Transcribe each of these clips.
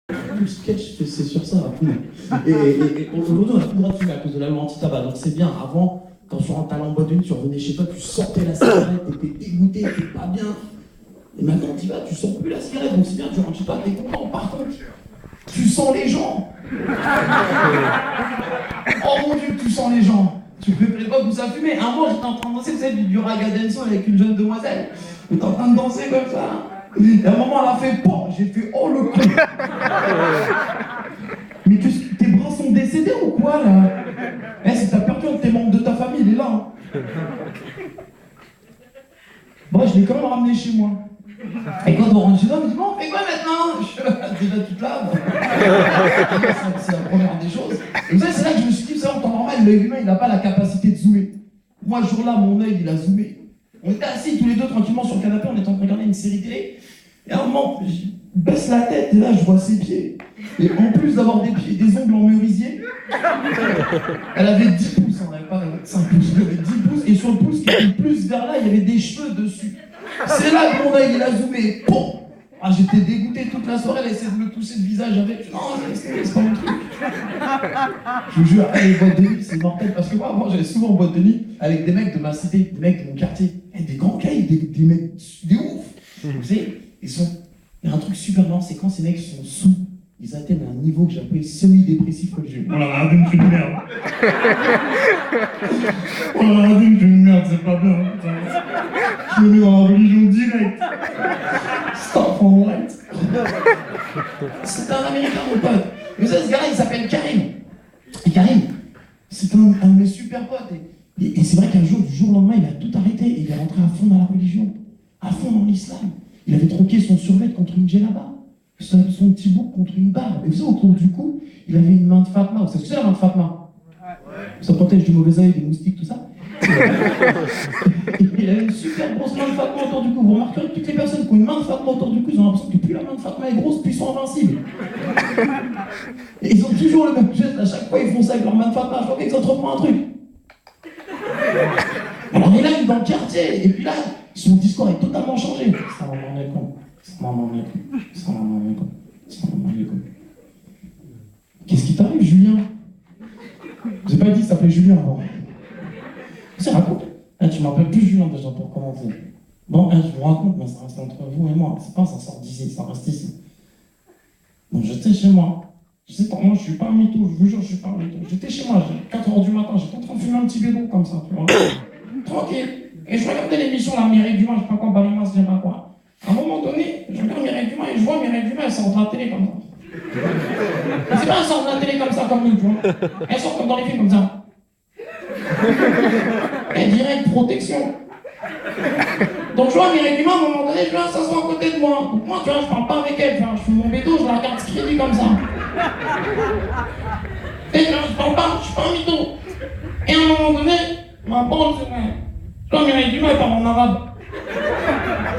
Tout le sketch, c'est sur ça. Et aujourd'hui, on n'a plus le droit de fumer à cause de la loi anti-tabac. Donc c'est bien. Avant, quand tu rentres en boîte de nuit, tu revenais chez toi, tu sortais la cigarette, t'étais dégoûté, t'étais pas bien. Et maintenant, tu vas, tu sens plus la cigarette. Donc c'est bien, tu rentres chez toi, t'es content. Par contre, tu sens les gens. Oh mon Dieu, tu sens les gens. Tu peux pas où ça fumait. Un mois, j'étais en train de danser, vous savez, du raga dancehall avec une jeune demoiselle. J'étais en train de danser comme ça. Et à un moment, elle a fait POM. J'ai fait oh le con. Mais tes bras sont décédés ou quoi là? Eh, si t'as perdu un de tes membres de ta famille, il est là. Hein. Bon, je l'ai quand même ramené chez moi. Et quand on rentre chez moi, on me dit bon, on fait quoi maintenant? Déjà toute là. C'est la première des choses. Et vous savez, c'est là que je me suis dit, vous savez, en temps normal, l'œil humain, il n'a pas la capacité de zoomer. Moi, ce jour-là, mon œil, il a zoomé. On était assis tous les deux tranquillement sur le canapé, on était en train de regarder une série télé. Et à un moment, je baisse la tête et là, je vois ses pieds. Et en plus d'avoir des pieds, des ongles en merisier, elle avait 10 pouces, on n'avait pas 5 pouces, elle avait 10 pouces, et sur le pouce qui était plus vers là, il y avait des cheveux dessus. C'est là que mon œil, il a zoomé. Bon. Ah, j'étais dégoûté toute la soirée, elle essayait de me toucher le visage avec. Non, c'est pas mon truc. Je vous jure, les boîtes de nuit, c'est mortel. Parce que moi, j'allais souvent en boîte de nuit avec des mecs de ma cité, des mecs de mon quartier. Et des grands cailles, des mecs, des ouf. Vous savez, il y a un truc super marrant, c'est quand ces mecs sont sous, ils atteignent un niveau que j'appelle semi-dépressif religieux. Oh là là, c'est une merde. Oh là là, c'est une merde, c'est pas bien. Je me mets dans la religion directe. Stop on right. C'est un Américain, mon pote. Vous savez, ce gars-là, il s'appelle Karim. Et Karim, c'est un de mes super potes. Et c'est vrai qu'un jour, du jour au lendemain, il a tout arrêté et il est rentré à fond dans la religion, à fond dans l'islam. Il avait troqué son survêt contre une djellaba, son petit bouc contre une barbe. Et vous savez, autour du cou, il avait une main de Fatma. Vous savez ce que c'est la main de Fatma? Ça protège du mauvais œil, des moustiques, tout ça. Il avait une super grosse main de Fatma autour du cou. Vous remarquerez que toutes les personnes qui ont une main de Fatma autour du cou, ils ont l'impression que plus la main de Fatma est grosse, plus ils sont invincibles. Et ils ont toujours le même geste. À chaque fois, ils font ça avec leur main de Fatma. Je crois qu'ils entreprennent un truc. Alors il arrive dans le quartier, et puis là, son discours est totalement changé. Ça m'en est con. Qu'est-ce qui t'arrive, Julien? Je n'ai pas dit que ça s'appelait Julien avant. C'est raconte. Tu m'appelles plus Julien déjà pour commencer. Bon, je vous raconte, mais ça reste entre vous et moi. C'est pas ça sort d'ici, ça reste ici. Bon, j'étais chez moi. Je sais pas, moi je suis pas un mytho, je vous jure, je suis pas un mytho. J'étais chez moi, 4h du matin, j'étais en train de fumer un petit bédon comme ça, tu vois. Tranquille. Et je regardais l'émission, la Mireille Dumas, je sais pas quoi, Balima, je sais pas quoi. À un moment donné, je regarde Mireille Dumas et je vois Mireille Dumas, elle sort de la télé comme ça. C'est pas elle sort de la télé comme ça, comme nous, tu vois. Elle sort comme dans les films, comme ça. Et direct protection. Donc je vois Mireille Dumas, à un moment donné, je vois, ça s'assoit à côté de moi. Donc moi, tu vois, je parle pas avec elle, tu vois, je fume mon bédo, je la regarde scribble comme ça. Et je parle pas, je suis pas un mytho. Et à un moment donné, ma bande, je vois Mireille Dumas, elle parle en arabe.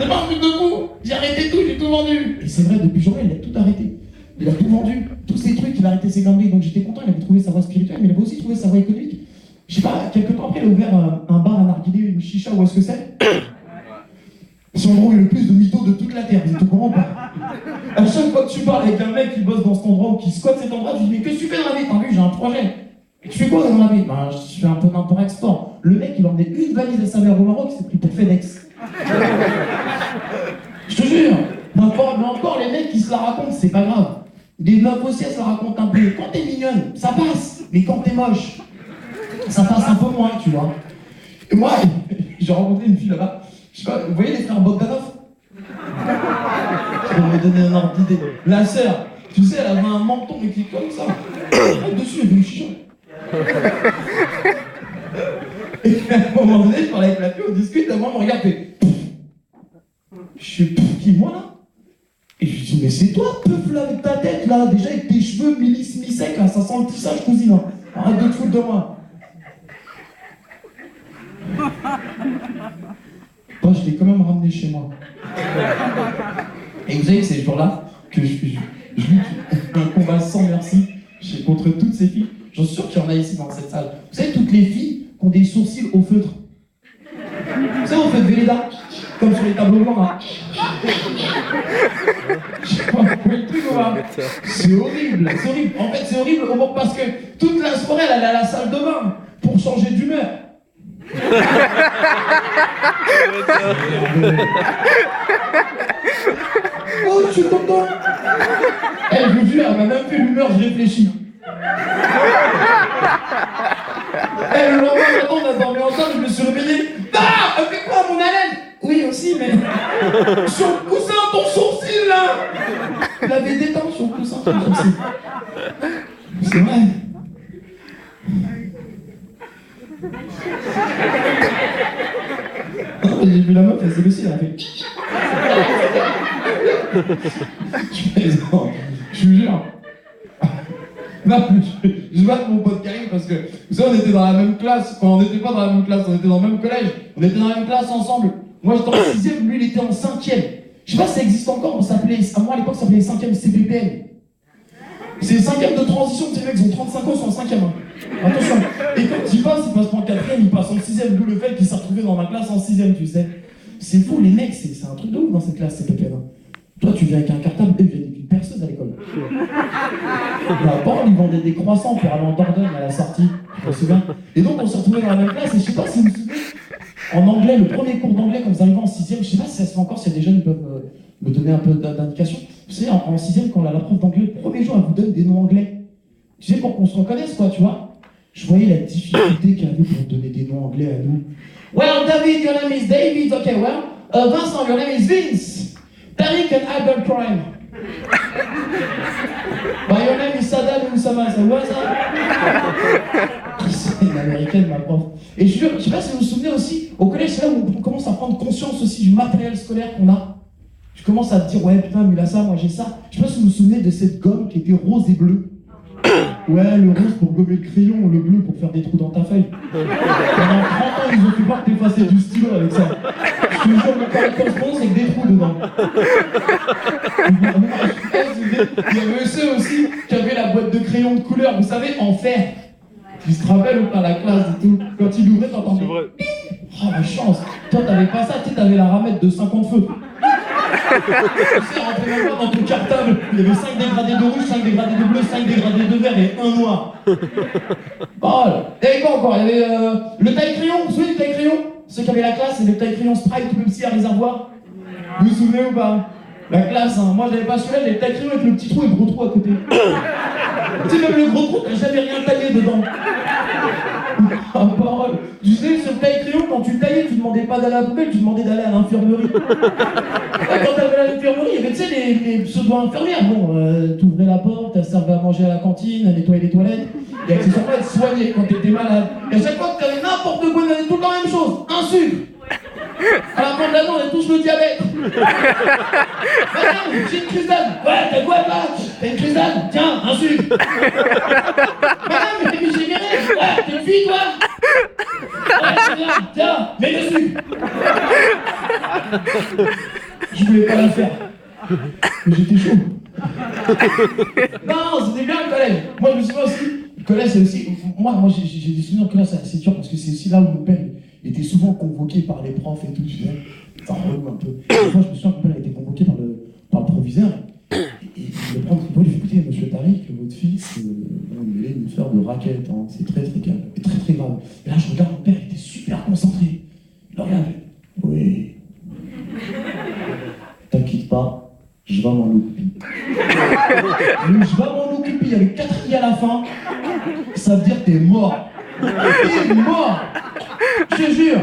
C'est pas un truc de fou, j'ai arrêté tout, j'ai tout vendu. Et c'est vrai, depuis jour-là, il a tout arrêté. Il a tout vendu, tous ces trucs, il a arrêté ses gambés. Donc j'étais content, il avait trouvé sa voie spirituelle, mais il avait aussi trouvé sa voie économique. Je sais pas, quelques temps après, il a ouvert un bar à narguilé, une chicha, où est-ce que c'est? C'est en gros le plus de mythos de toute la terre, vous êtes au courant pas? À chaque fois que tu parles avec un mec qui bosse dans cet endroit ou qui squatte cet endroit, tu dis mais qu'est-ce que tu fais dans la vie? T'as vu, j'ai un projet. Et tu fais quoi dans la vie? Ben, je fais un peu d'import-export. Le mec, il emmenait une valise à sa mère au Maroc, il s'est pris pour FedEx. Je te jure. Mais encore, les mecs qui se la racontent, c'est pas grave. Les meufs aussi, elles se la racontent un peu. Quand t'es mignonne, ça passe. Mais quand t'es moche, ça passe un peu moins, tu vois. Et moi, j'ai rencontré une fille là-bas. Je sais pas, vous voyez les frères Bogdanov? Je vais me donner un ordre d'idée. La sœur, tu sais, elle avait un menton mais qui est comme ça. Là-dessus, elle veut une chicha. Et à un moment donné, je parlais avec la fille, on discute, elle me regarde, et je suis qui, moi là? Et je lui dis, mais c'est toi, peuf là, avec ta tête là, déjà avec tes cheveux mi-secs là, ça sent le tissage, cousine. Hein. Arrête de te foutre de moi. Moi, je l'ai quand même ramené chez moi. Et vous savez, ces jours-là, que je lutte un combat sans merci contre toutes ces filles. J'en suis sûr qu'il y en a ici dans cette salle. Vous savez, toutes les filles qui ont des sourcils au feutre. Vous savez, au feutre Véleda, comme sur les tableaux blancs là. Je sais pas, vous voyez le truc, vois. C'est horrible, c'est horrible. En fait, c'est horrible parce que toute la soirée, elle allait à la salle de bain pour changer d'humeur. Oh, je suis content. Elle, je vous jure, elle m'a même fait l'humeur, je réfléchis. Elle, le lendemain matin, on a dormi ensemble, je me suis réveillé. Ah, elle fait quoi, mon haleine? Oui, aussi, mais sur le coussin, ton sourcil, là. Il avait déteint sur le coussin, ton sourcil. C'est vrai. J'ai vu la meuf, elle s'est baissée, elle a fait. Je plaisante, je vous jure. Non, je vois mon pote Karim parce que, vous savez, on était dans la même classe. Enfin, on n'était pas dans la même classe, on était dans le même collège. On était dans la même classe ensemble. Moi, j'étais en 6ème, lui, il était en 5ème. Je sais pas si ça existe encore, moi, à l'époque, ça s'appelait 5ème CPPL. C'est les 5ème de transition, ces mecs, ils ont 35 ans, ils sont en 5ème. Hein. Attention. Et quand ils passent pas en 4ème, ils passent en 6ème. D'où le fait qu'ils s'est retrouvé dans ma classe en 6ème, tu sais. C'est fou, les mecs, c'est un truc de ouf dans cette classe, CPPL. Hein. Toi, tu viens avec un cartable, eux, ils viennent avec une perceuse à l'école. Avant, ils vendaient des croissants pour aller en Dordogne à la sortie, je me souviens. Et donc, on s'est retrouvés dans la même classe, et je sais pas si vous vous souvenez, en anglais, le premier cours d'anglais, quand vous arrivez en 6ème, je sais pas si ça se fait encore, s'il y a des jeunes qui peuvent me donner un peu d'indication. Vous savez, en 6ème, quand la prof d'anglais, le premier jour, elle vous donne des noms anglais. Tu sais, pour qu'on se reconnaisse, quoi, tu vois. Je voyais la difficulté qu'il y avait pour donner des noms anglais à nous. Well, David, your name is David. Okay, well, Vincent, your name is Vince. Tariq and Albert Crime. Bah, your name is Saddam Oussama. C'est quoi ça? C'est une américaine, ma prof. Et je sais pas si vous vous souvenez aussi, au collège, c'est là où on commence à prendre conscience aussi du matériel scolaire qu'on a. Je commence à te dire, ouais, putain, lui, il a ça, moi, j'ai ça. Je sais pas si vous vous souvenez de cette gomme qui était rose et bleue. Ouais, le rose pour gommer le crayon, le bleu pour faire des trous dans ta feuille. Pendant 30 ans, ils ont fait voir que t'effaçais du stylo avec ça. Je te jure, mon correspondance avec des trous dedans. Il y avait ceux aussi qui avaient la boîte de crayons de couleur, vous savez, en fer. Tu te rappelles ou pas, la classe et tout. Quand il ouvrait, t'entendais. Oh, la chance. Toi, t'avais pas ça, tu sais, t'avais la ramette de 50 feux. Tu sais, rentrer même pas dans ton cartable, il y avait 5 dégradés de rouge, 5 dégradés de bleu, 5 dégradés de vert et 1 noir. Oh, il y avait quoi encore? Il y avait le taille-crayon, vous vous souvenez du taille-crayon? Ceux qui avaient la classe, c'est le taille-crayon Sprite ou Pepsi à réservoir. Vous vous souvenez ou pas? La classe, hein. Moi j'avais pas celui-là, j'avais le taille-crayon avec le petit trou et le gros trou à côté. Tu sais, même le gros trou, t'as jamais rien taillé dedans. Ah, parole. Tu sais, ce taille-crayon, quand tu le taillais, tu demandais pas d'aller à la poubelle, tu demandais d'aller à l'infirmerie. Quand t'allais à l'infirmerie, il y avait, tu sais, les pseudo-infirmières. Bon, t'ouvrais la porte, elle servait à manger à la cantine, elle nettoyait les toilettes, et accessoirement, elle te soignait quand t'étais malade. Et à chaque fois que t'avais n'importe quoi, elle avait tout le temps la même chose, un sucre. À la fin de l'année, on a tous le diabète. Madame, j'ai une crise d'âne. Ouais, t'as quoi là? T'as une crise d'âne? Tiens, un sucre. Madame, mais j'ai viré. Ouais, t'es une fille, toi? Ouais, c'est bien. Tiens, mets le sucre. Je voulais pas la faire. Mais j'étais chaud. Non, c'était bien le collège. Moi, je me souviens aussi. Le collège, c'est aussi. Moi j'ai des souvenirs de collège, c'est assez dur parce que c'est aussi là où mon père était souvent convoqué par les profs et tout, tu sais. Ça relou un peu. Une fois, je me souviens que mon père a été convoqué par le proviseur. Et le prof lui dit, écoutez, monsieur Tariq, votre fils, il est une fleur de raquette, hein. C'est très très grave. Et très très grave. Et là, je regarde mon père, il était super concentré. Il regarde. Oui. T'inquiète pas, je vais m'en occuper. Je vais m'en occuper, il y avait 4 i à la fin. Ça veut dire que t'es mort. T'es mort. Je te jure.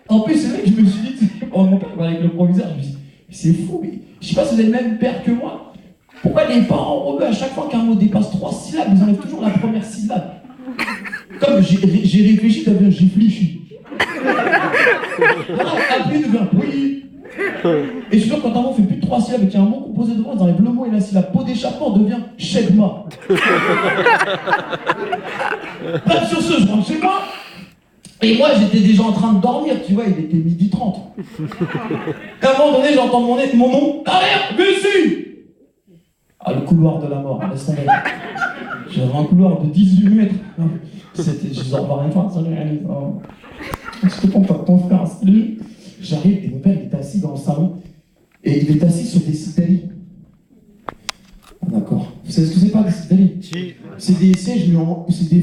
En plus, c'est vrai que je me suis dit, mon père, avec le proviseur, je me suis dit, c'est fou, mais je sais pas si vous avez le même père que moi. Pourquoi les parents, à chaque fois qu'un mot dépasse 3 syllabes, ils enlèvent toujours la première syllabe? Comme j'ai réfléchi, t'as bien, j'ai fléchi. Alors, après, il devient oui. Et je suis sûr, quand un mot fait plus de 3 syllabes et qu'il y a un mot composé devant, ils enlèvent le mot et la syllabe. Pot d'échappement devient chegma. Bref, sur ce, je rentre chez moi. Et moi, j'étais déjà en train de dormir, tu vois, il était 12h30. Et à un moment donné, j'entends mon nom. Arrière, Messi! Ah, le couloir de la mort, laisse tomber. J'avais un couloir de 18 mètres. C'était, je disais, au revoir une fois, salut, allez. Je te compte pas ton frère, salut. J'arrive et mon père, il était assis dans le salon. Et il est assis sur des citelles. C'est ce que c'est pas des sièges, Si. c'est des sièges, mais c'est des